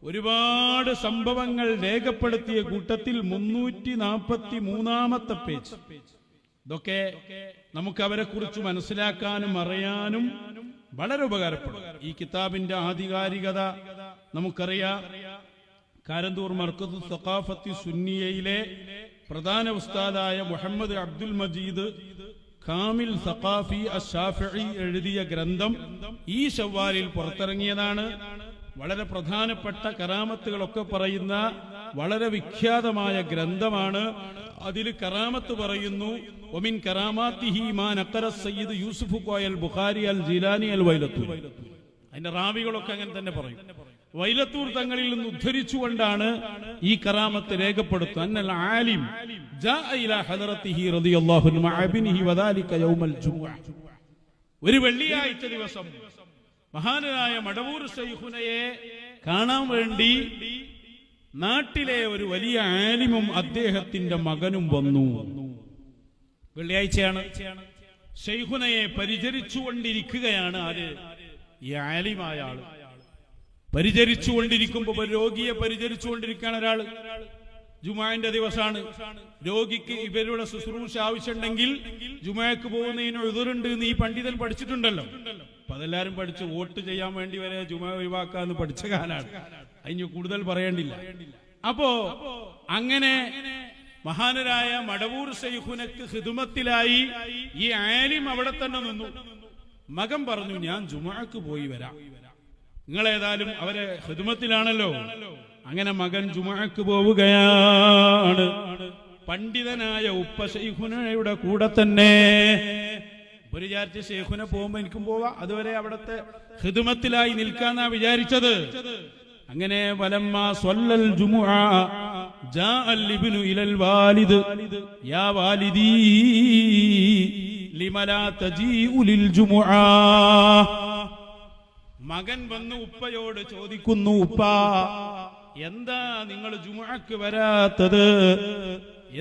ഒരുപാട് സംഭവങ്ങൾ രേഖപ്പെടുത്തിയ കൂട്ടത്തിൽ 343-ാമത്തെ പേജ്. ഇതൊക്കെ നമുക്ക് അവരെ കുറിച്ച് മനസ്സിലാക്കാനും അറിയാനും വളരെ ഉപകാരപ്പെടും. ഈ കിതാബിന്റെ ആധികാരികത നമുക്കറിയാം. കാരന്തൂർ മർക്കസ് സഖാഫത്തി സുന്നിയയിലെ പ്രധാന ഉസ്താദായ മുഹമ്മദ് അബ്ദുൽ മജീദ് കാമിൽ സഖാഫി അശ്ശാഫിഈ എഴുതിയ ഗ്രന്ഥം ഈ ശവ്വാലിൽ പുറത്തിറങ്ങിയതാണ്. വളരെ പ്രധാനപ്പെട്ട കറാമത്തുകളൊക്കെ പറയുന്ന വളരെ വിഖ്യാതമായ ഗ്രന്ഥമാണ്. അതിൽ കറാമത്ത് പറയുന്നു, ഒമിൻ കറാമാത്തിഹി മാ നഖറ സയ്യിദ് യൂസുഫ് കോയൽ ബുഖാരി അൽ ജിലാനി അൽ വൈലത്തൂർ. അതിന്റെ റാവികളൊക്കെ അങ്ങനെ തന്നെ പറയും. വൈലത്തൂർ തങ്ങളിൽ നിന്ന് ഉദ്ധരിച്ചുകൊണ്ടാണ് ഈ കറാമത്ത് രേഖപ്പെടുത്തുന്നത്. അന്നൽ ആലിം ജാഅ ഇലാ ഹദറത്തിഹി റളിയല്ലാഹു അൻഹു മഅ ഇബ്നിഹി വദാലിക യൗമൽ ജുമുഅ. ഒരു വെള്ളിയാഴ്ച ദിവസം മഹാനായ മടവൂർ ശൈഖുനയെ കാണാൻ വേണ്ടി നാട്ടിലെ ഒരു വലിയ ആലിമും അദ്ദേഹത്തിന്റെ മകനും വന്നു. വെള്ളിയാഴ്ചയാണ്. ശൈഖുനയെ പരിചരിച്ചുകൊണ്ടിരിക്കുകയാണ് ആര്? ഈ ആലിമായ ആള്. പരിചരിച്ചുകൊണ്ടിരിക്കുമ്പോ രോഗിയെ പരിചരിച്ചുകൊണ്ടിരിക്കുകയാണ് ഒരാള്. ജുമാന്റെ ദിവസമാണ്. രോഗിക്ക് ഇവരുടെ ശുശ്രൂഷ ആവശ്യമുണ്ടെങ്കിൽ ജുമാക്ക് പോകുന്നതിന് ഉദറുണ്ട് എന്ന് ഈ പണ്ഡിതൻ പഠിച്ചിട്ടുണ്ടല്ലോ. അപ്പൊ അതെല്ലാരും പഠിച്ച് വോട്ട് ചെയ്യാൻ വേണ്ടി വരെ ജുമാ ഒഴിവാക്കാന്ന് പഠിച്ച കാലാണ്. അതിന് കൂടുതൽ പറയേണ്ടില്ല. അപ്പോ അങ്ങനെ മഹാനരായ മടവൂർ ശൈഖുനക്ക് ഖിദ്മത്തിലായി ഈ ആലിം അവിടെ തന്നെ നിന്നു. മകൻ പറഞ്ഞു, ഞാൻ ജുമാക്ക് പോയി വരാം. നിങ്ങളേതായാലും അവരെ ഖിദ്മത്തിലാണല്ലോ. അങ്ങനെ മകൻ ജുമാക്ക് പോവുകയാണ്. പണ്ഡിതനായ ഉപ്പ ശൈഖുനയുടെ കൂടെ തന്നെ. ഒരു വിചാരിച്ച ശൈഖുന പോകുമ്പോ എനിക്കും പോവാ, അതുവരെ അവിടത്തെ ഖിദ്മത്തിലായി നിൽക്കാന്നാ വിചാരിച്ചത്. അങ്ങനെ വലമ്മാ സ്വല്ലൽ ജുമുഅ ജാഅൽ ഇബ്നു ഇലൽ വാലിദ് യാ വാലിദീ ലിമ ലാ തജീഉ ലിൽ ജുമുഅ. മകൻ വന്ന് ഉപ്പയോട് ചോദിക്കുന്നു, ഉപ്പാ എന്താ നിങ്ങൾ ജുമുഅക്ക് വരാത്തത്?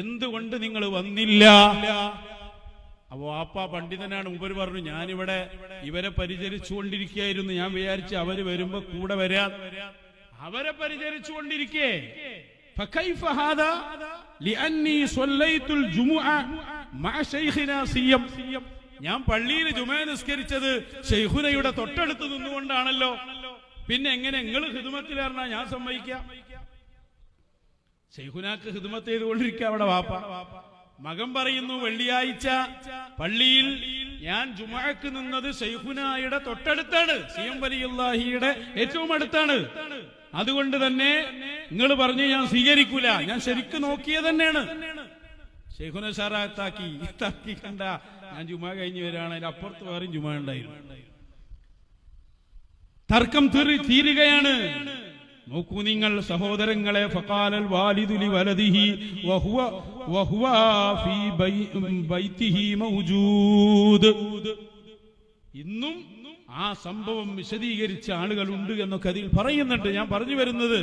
എന്തുകൊണ്ട് നിങ്ങൾ വന്നില്ല? അപ്പൊ വാപ്പ പണ്ഡിതനാണ്. ഉപര് പറഞ്ഞു, ഞാനിവിടെ ഇവരെ പരിചരിച്ചുകൊണ്ടിരിക്കുകയായിരുന്നു. ഞാൻ വിചാരിച്ചു അവര് വരുമ്പോ കൂടെ വരാ. അവരെ പരിചരിച്ചുകൊണ്ടിരിക്കേ فكيف هذا لاني صليت الجمعه مع شيخنا سيم. ഞാൻ പള്ളിയിൽ ജുമുഅ നിസ്കരിച്ചത് ശൈഖുനയുടെ തൊട്ടടുത്ത് നിന്നുകൊണ്ടാണല്ലോ. പിന്നെ എങ്ങനെ നിങ്ങൾ ഖിദ്മത്തിലായിരുന്നാ ഞാൻ സമ്മതിക്കാം? ശൈഖുനാക്ക് ഖിദ്മത്ത് ചെയ്തുകൊണ്ടിരിക്കുക അവിടെ വാപ്പ. മകൻ പറയുന്നു, വെള്ളിയാഴ്ച പള്ളിയിൽ ഞാൻ ജുമുഅക്ക് നിന്നത് ശൈഖുനായുടെ തൊട്ടടുത്താണ്, സിയം വലിയുല്ലാഹിയുടെ ഏറ്റവും അടുത്താണ്. അതുകൊണ്ട് തന്നെ നിങ്ങൾ പറഞ്ഞു ഞാൻ സ്വീകരിക്കൂല. ഞാൻ ശരിക്കും നോക്കിയത് തന്നെയാണ്. ശൈഖുന ഷറാത്താക്കി കണ്ട ഞാൻ ജുമുഅ കഴിഞ്ഞു വരാണ്. അതിൽ അപ്പുറത്ത് വേറെയും ജുമുഅ ഉണ്ടായിരുന്നു. തർക്കം തീരുകയാണ്. നോക്കൂ നിങ്ങൾ സഹോദരങ്ങളെ. ഫഖാലൽ വാലിദു ലിവലദിഹി വഹുവ ഫീ ബൈതിഹി മൗജൂദ്. ഇന്നും ആ സംഭവം വിശദീകരിച്ച ആളുകളുണ്ട് എന്നൊക്കെ അതിൽ പറയുന്നുണ്ട്. ഞാൻ പറഞ്ഞു വരുന്നത്,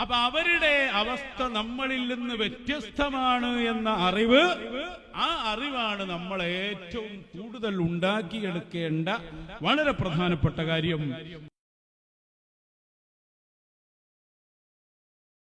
അപ്പൊ അവരുടെ അവസ്ഥ നമ്മളിൽ നിന്ന് വ്യത്യസ്തമാണ് എന്ന അറിവ്, ആ അറിവാണ് നമ്മൾ ഏറ്റവും കൂടുതൽ ഉണ്ടാക്കിയെടുക്കേണ്ട വളരെ പ്രധാനപ്പെട്ട കാര്യം.